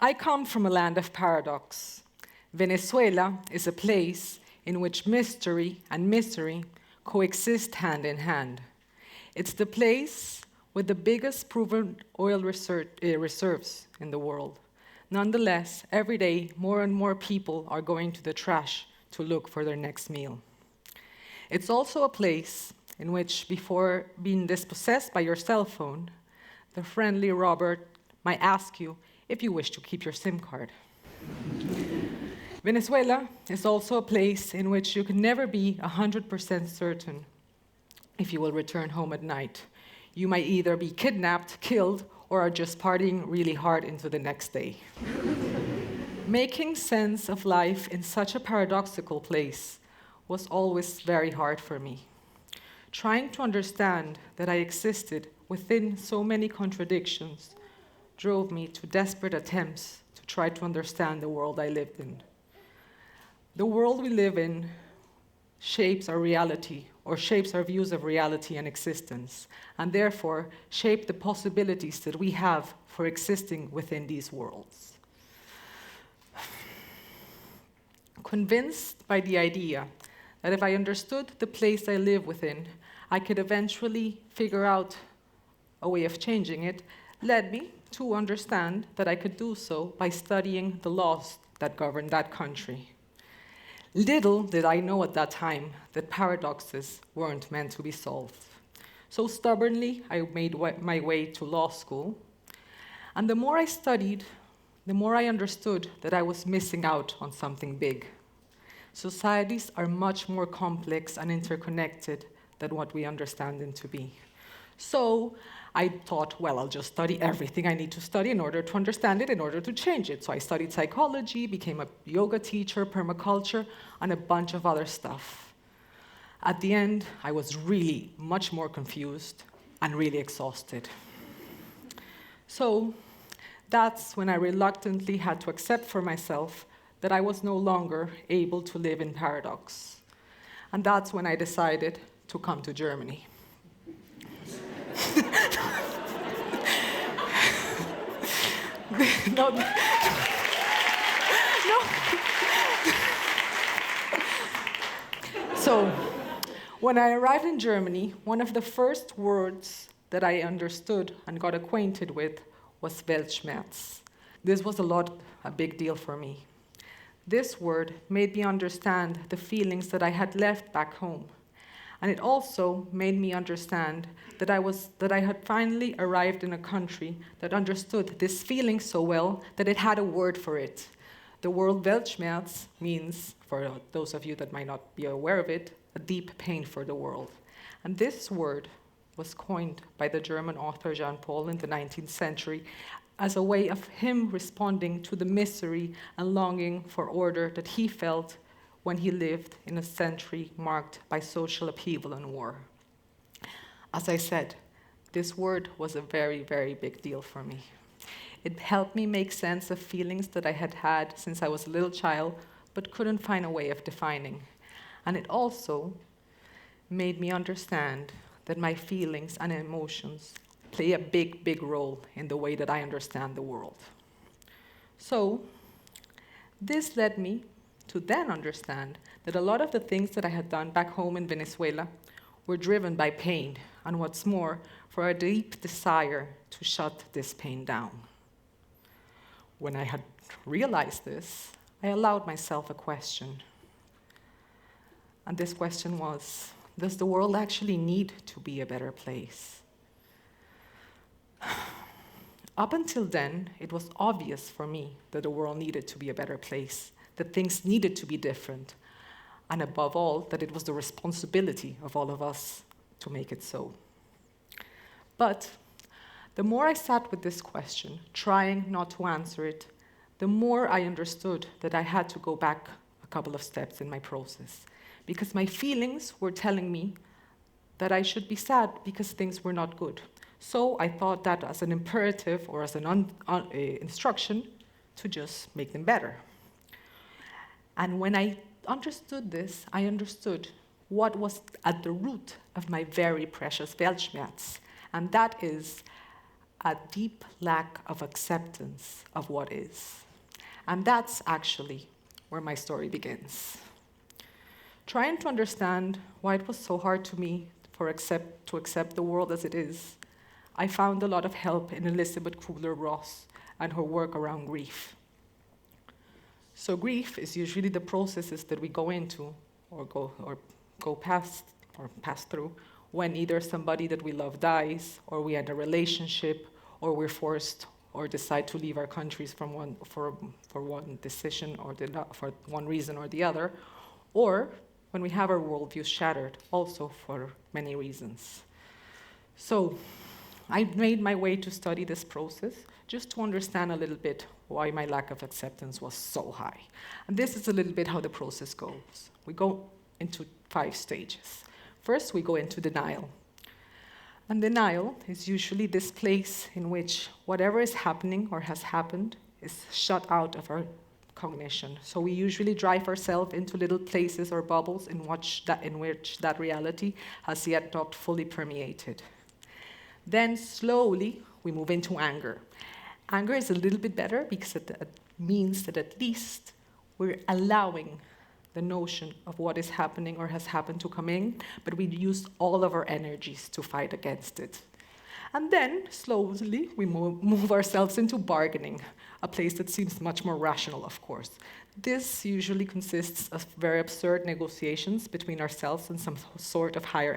I come from a land of paradox. Venezuela is a place in which mystery and misery coexist hand in hand. It's the place with the biggest proven oil reserves in the world. Nonetheless, every day, more and more people are going to the trash to look for their next meal. It's also a place in which, before being dispossessed by your cell phone, the friendly Robert might ask you if you wish to keep your SIM card. Venezuela is also a place in which you can never be 100% certain if you will return home at night. You might either be kidnapped, killed, or are just partying really hard into the next day. Making sense of life in such a paradoxical place was always very hard for me. Trying to understand that I existed within so many contradictions drove me to desperate attempts to try to understand the world I lived in. The world we live in shapes our reality, or shapes our views of reality and existence, and therefore shape the possibilities that we have for existing within these worlds. Convinced by the idea that if I understood the place I live within, I could eventually figure out a way of changing it, led me to understand that I could do so by studying the laws that govern that country. Little did I know at that time that paradoxes weren't meant to be solved. So stubbornly, I made my way to law school. And the more I studied, the more I understood that I was missing out on something big. Societies are much more complex and interconnected than what we understand them to be. So I thought, well, I'll just study everything I need to study in order to understand it, in order to change it. So I studied psychology, became a yoga teacher, permaculture, and a bunch of other stuff. At the end, I was really much more confused and really exhausted. So that's when I reluctantly had to accept for myself that I was no longer able to live in paradox. And that's when I decided to come to Germany. No. So, when I arrived in Germany, one of the first words that I understood and got acquainted with was Weltschmerz. This was a big deal for me. This word made me understand the feelings that I had left back home. And it also made me understand that I had finally arrived in a country that understood this feeling so well that it had a word for it. The word Weltschmerz means, for those of you that might not be aware of it, a deep pain for the world. And this word was coined by the German author Jean Paul in the 19th century as a way of him responding to the misery and longing for order that he felt when he lived in a century marked by social upheaval and war. As I said, this word was a very, very big deal for me. It helped me make sense of feelings that I had had since I was a little child, but couldn't find a way of defining. And it also made me understand that my feelings and emotions play a big, big role in the way that I understand the world. So, this led me to then understand that a lot of the things that I had done back home in Venezuela were driven by pain, and what's more, for a deep desire to shut this pain down. When I had realized this, I allowed myself a question. And this question was, does the world actually need to be a better place? Up until then, it was obvious for me that the world needed to be a better place, that things needed to be different, and above all, that it was the responsibility of all of us to make it so. But the more I sat with this question, trying not to answer it, the more I understood that I had to go back a couple of steps in my process, because my feelings were telling me that I should be sad because things were not good. So I thought that as an imperative or as an instruction to just make them better. And when I understood this, I understood what was at the root of my very precious Weltschmerz. And that is a deep lack of acceptance of what is. And that's actually where my story begins. Trying to understand why it was so hard to me to accept the world as it is, I found a lot of help in Elizabeth Kubler-Ross and her work around grief. So grief is usually the processes that we go into or go past or pass through when either somebody that we love dies, or we end a relationship, or we're forced or decide to leave our countries for one decision or for one reason or the other, or when we have our worldview shattered, also for many reasons. So I made my way to study this process just to understand a little bit why my lack of acceptance was so high. And this is a little bit how the process goes. We go into 5 stages. First, we go into denial. And denial is usually this place in which whatever is happening or has happened is shut out of our cognition. So we usually drive ourselves into little places or bubbles in which that reality has yet not fully permeated. Then slowly we move into anger. Anger is a little bit better because it means that at least we're allowing the notion of what is happening or has happened to come in, but we use all of our energies to fight against it. And then, slowly, we move ourselves into bargaining, a place that seems much more rational, of course. This usually consists of very absurd negotiations between ourselves and some sort of higher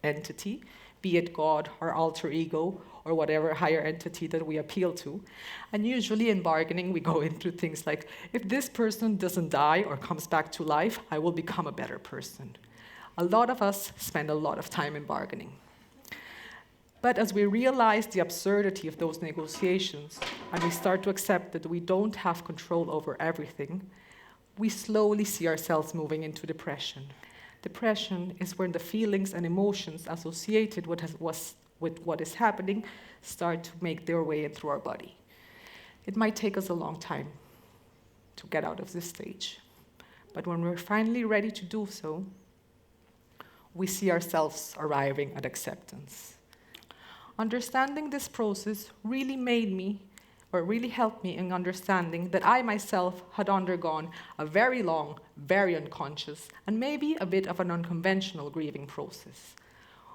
entity, be it God or alter ego or whatever higher entity that we appeal to. And usually in bargaining, we go into things like, if this person doesn't die or comes back to life, I will become a better person. A lot of us spend a lot of time in bargaining. But as we realize the absurdity of those negotiations, and we start to accept that we don't have control over everything, we slowly see ourselves moving into depression. Depression is when the feelings and emotions associated with what is happening start to make their way in through our body. It might take us a long time to get out of this stage. But when we're finally ready to do so, we see ourselves arriving at acceptance. Understanding this process really helped me in understanding that I myself had undergone a very long, very unconscious, and maybe a bit of an unconventional grieving process.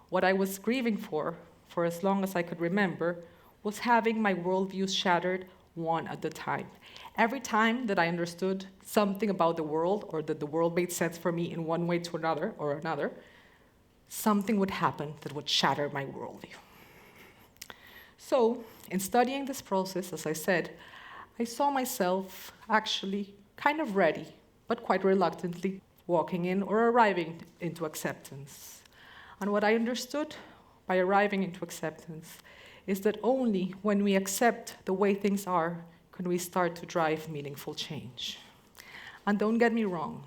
What I was grieving for as long as I could remember, was having my worldviews shattered one at a time. Every time that I understood something about the world, or that the world made sense for me in one way to another, something would happen that would shatter my worldview. So, in studying this process, as I said, I saw myself actually kind of ready, but quite reluctantly, walking in or arriving into acceptance. And what I understood by arriving into acceptance is that only when we accept the way things are can we start to drive meaningful change. And don't get me wrong,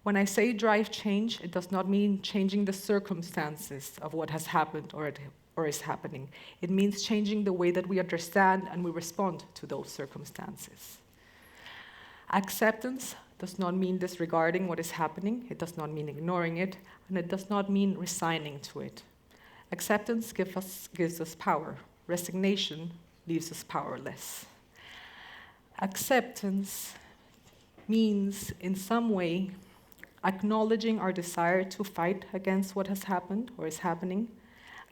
when I say drive change, it does not mean changing the circumstances of what has happened or is happening. It means changing the way that we understand and we respond to those circumstances. Acceptance does not mean disregarding what is happening, it does not mean ignoring it, and it does not mean resigning to it. Acceptance gives us power. Resignation leaves us powerless. Acceptance means, in some way, acknowledging our desire to fight against what has happened or is happening,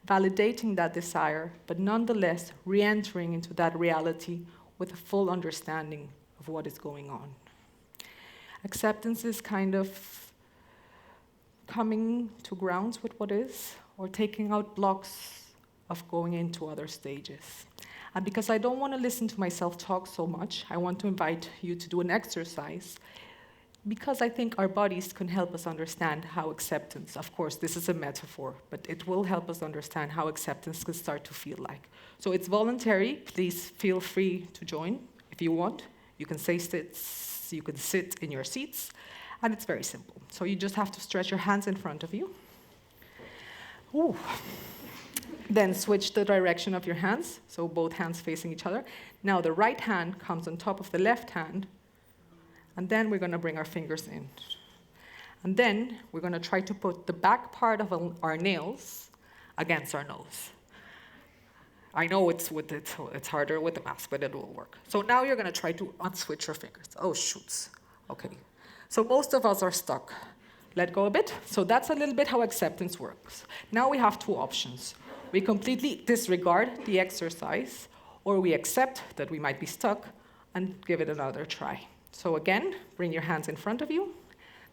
validating that desire, but nonetheless re-entering into that reality with a full understanding of what is going on. Acceptance is kind of coming to grounds with what is, or taking out blocks of going into other stages. And because I don't want to listen to myself talk so much, I want to invite you to do an exercise, because I think our bodies can help us understand how acceptance, of course, this is a metaphor, but it will help us understand how acceptance can start to feel like. So it's voluntary. Please feel free to join if you want. You can sit in your seats, and it's very simple. So you just have to stretch your hands in front of you. Ooh. Then switch the direction of your hands, so both hands facing each other. Now the right hand comes on top of the left hand, and then we're going to bring our fingers in. And then we're going to try to put the back part of our nails against our nose. I know it's harder with the mask, but it will work. So now you're going to try to unswitch your fingers. Oh, shoots. Okay. So most of us are stuck. Let go a bit. So that's a little bit how acceptance works. Now we have two options. We completely disregard the exercise, or we accept that we might be stuck and give it another try. So again, bring your hands in front of you,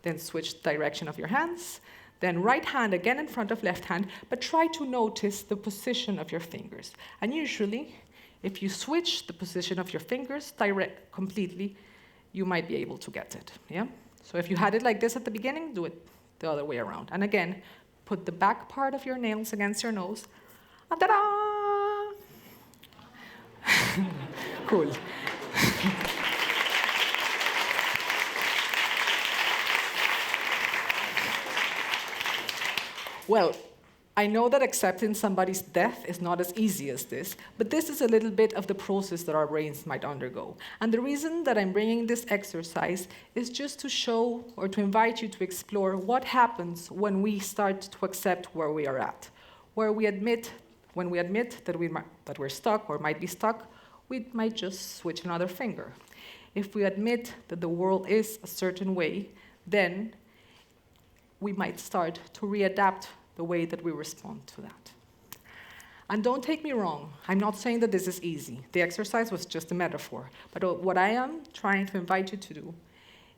then switch the direction of your hands, then right hand again in front of left hand, but try to notice the position of your fingers. And usually, if you switch the position of your fingers completely, you might be able to get it, yeah? So if you had it like this at the beginning, do it the other way around. And again, put the back part of your nails against your nose, and ta-da! Cool. Well, I know that accepting somebody's death is not as easy as this, but this is a little bit of the process that our brains might undergo. And the reason that I'm bringing this exercise is just to show or to invite you to explore what happens when we start to accept where we are at. When we admit that we're stuck or might be stuck, we might just switch another finger. If we admit that the world is a certain way, then we might start to readapt the way that we respond to that. And don't take me wrong, I'm not saying that this is easy. The exercise was just a metaphor. But what I am trying to invite you to do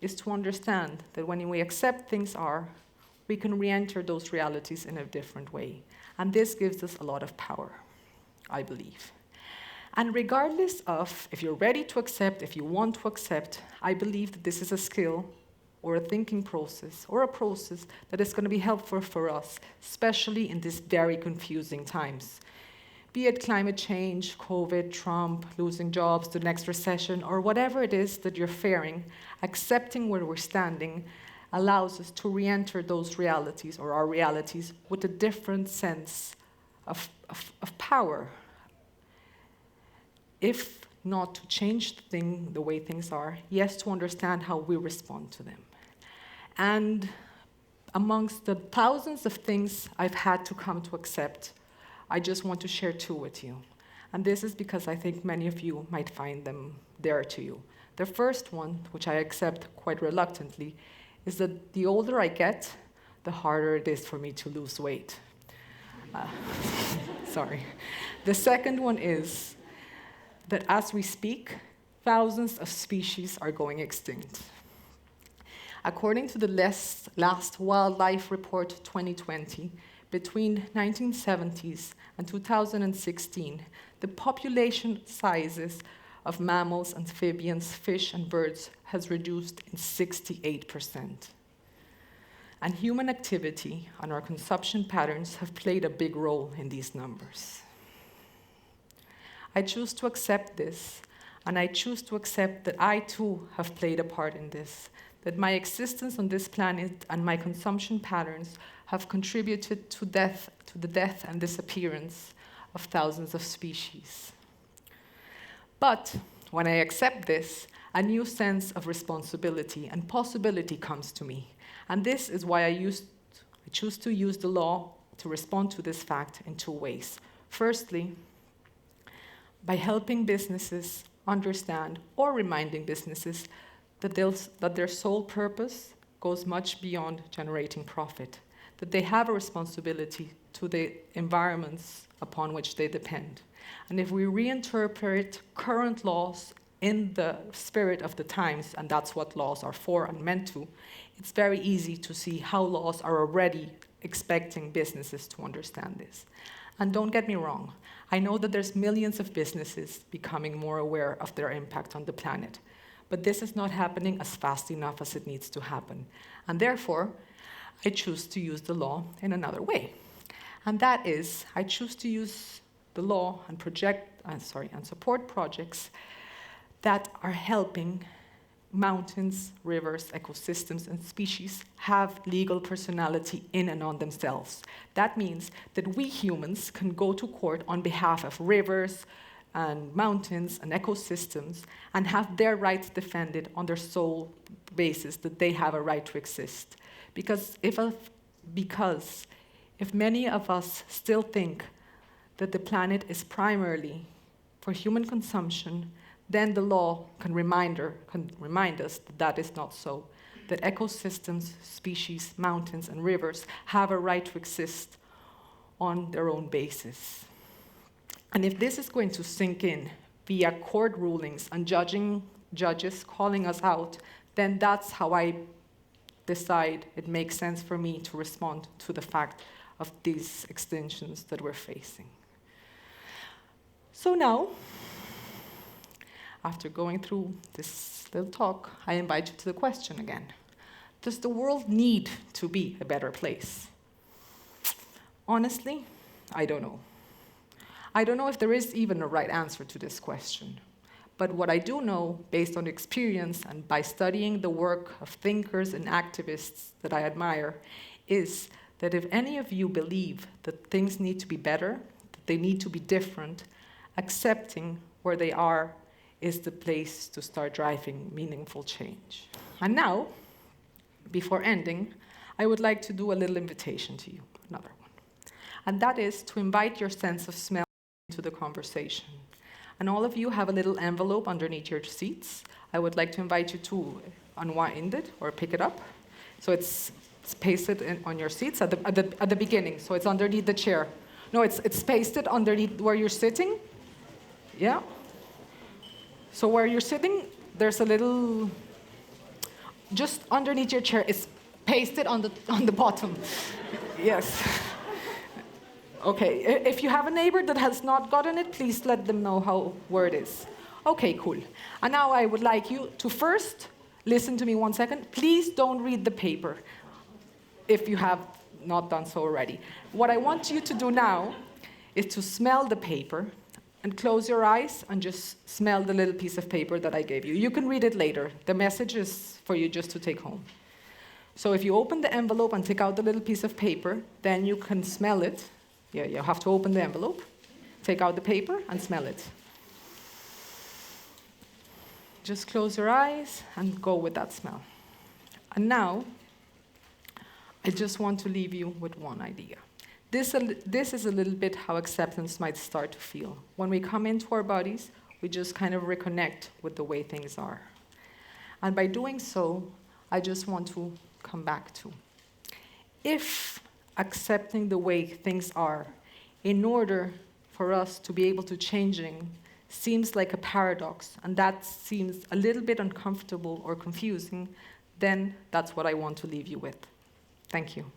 is to understand that when we accept things are, we can re-enter those realities in a different way. And this gives us a lot of power, I believe. And regardless of if you're ready to accept, if you want to accept, I believe that this is a skill or a thinking process, or a process that is going to be helpful for us, especially in these very confusing times. Be it climate change, COVID, Trump, losing jobs, the next recession, or whatever it is that you're fearing, accepting where we're standing allows us to re-enter those realities, or our realities, with a different sense of power. If not to change the way things are, yes, to understand how we respond to them. And amongst the thousands of things I've had to come to accept, I just want to share two with you. And this is because I think many of you might find them dear to you. The first one, which I accept quite reluctantly, is that the older I get, the harder it is for me to lose weight. Sorry. The second one is that as we speak, thousands of species are going extinct. According to the last Wildlife Report 2020, between 1970s and 2016, the population sizes of mammals, amphibians, fish, and birds has reduced in 68%. And human activity and our consumption patterns have played a big role in these numbers. I choose to accept this, and I choose to accept that I too have played a part in this, that my existence on this planet and my consumption patterns have contributed to the death and disappearance of thousands of species. But when I accept this, a new sense of responsibility and possibility comes to me. And this is why I choose to use the law to respond to this fact in two ways. Firstly, by helping businesses understand or reminding businesses that their sole purpose goes much beyond generating profit, that they have a responsibility to the environments upon which they depend. And if we reinterpret current laws in the spirit of the times, and that's what laws are for and meant to, it's very easy to see how laws are already expecting businesses to understand this. And don't get me wrong, I know that there's millions of businesses becoming more aware of their impact on the planet. But this is not happening as fast enough as it needs to happen. And therefore, I choose to use the law in another way. And that is, I choose to use the law and support projects that are helping mountains, rivers, ecosystems, and species have legal personality in and on themselves. That means that we humans can go to court on behalf of rivers, and mountains and ecosystems and have their rights defended on their sole basis that they have a right to exist. Because if many of us still think that the planet is primarily for human consumption, then the law can remind us that that is not so, that ecosystems, species, mountains, and rivers have a right to exist on their own basis. And if this is going to sink in via court rulings and judges calling us out, then that's how I decide it makes sense for me to respond to the fact of these extinctions that we're facing. So now, after going through this little talk, I invite you to the question again. Does the world need to be a better place? Honestly, I don't know. I don't know if there is even a right answer to this question. But what I do know, based on experience and by studying the work of thinkers and activists that I admire, is that if any of you believe that things need to be better, that they need to be different, accepting where they are is the place to start driving meaningful change. And now, before ending, I would like to do a little invitation to you, another one. And that is to invite your sense of smell into the conversation. And all of you have a little envelope underneath your seats. I would like to invite you to unwind it or pick it up. So it's pasted on your seats at the beginning. So it's underneath the chair. No, it's pasted underneath where you're sitting. Yeah. So where you're sitting, there's a little, just underneath your chair. It's pasted on the bottom. Yes. Okay, if you have a neighbor that has not gotten it, please let them know where it is. Okay, cool. And now I would like you to first listen to me 1 second. Please don't read the paper if you have not done so already. What I want you to do now is to smell the paper and close your eyes and just smell the little piece of paper that I gave you. You can read it later. The message is for you just to take home. So if you open the envelope and take out the little piece of paper, then you can smell it. Yeah, you have to open the envelope, take out the paper, and smell it. Just close your eyes and go with that smell. And now, I just want to leave you with one idea. This is a little bit how acceptance might start to feel. When we come into our bodies, we just kind of reconnect with the way things are. And by doing so, I just want to come back to, if accepting the way things are, in order for us to be able to changing, seems like a paradox, and that seems a little bit uncomfortable or confusing, then that's what I want to leave you with. Thank you.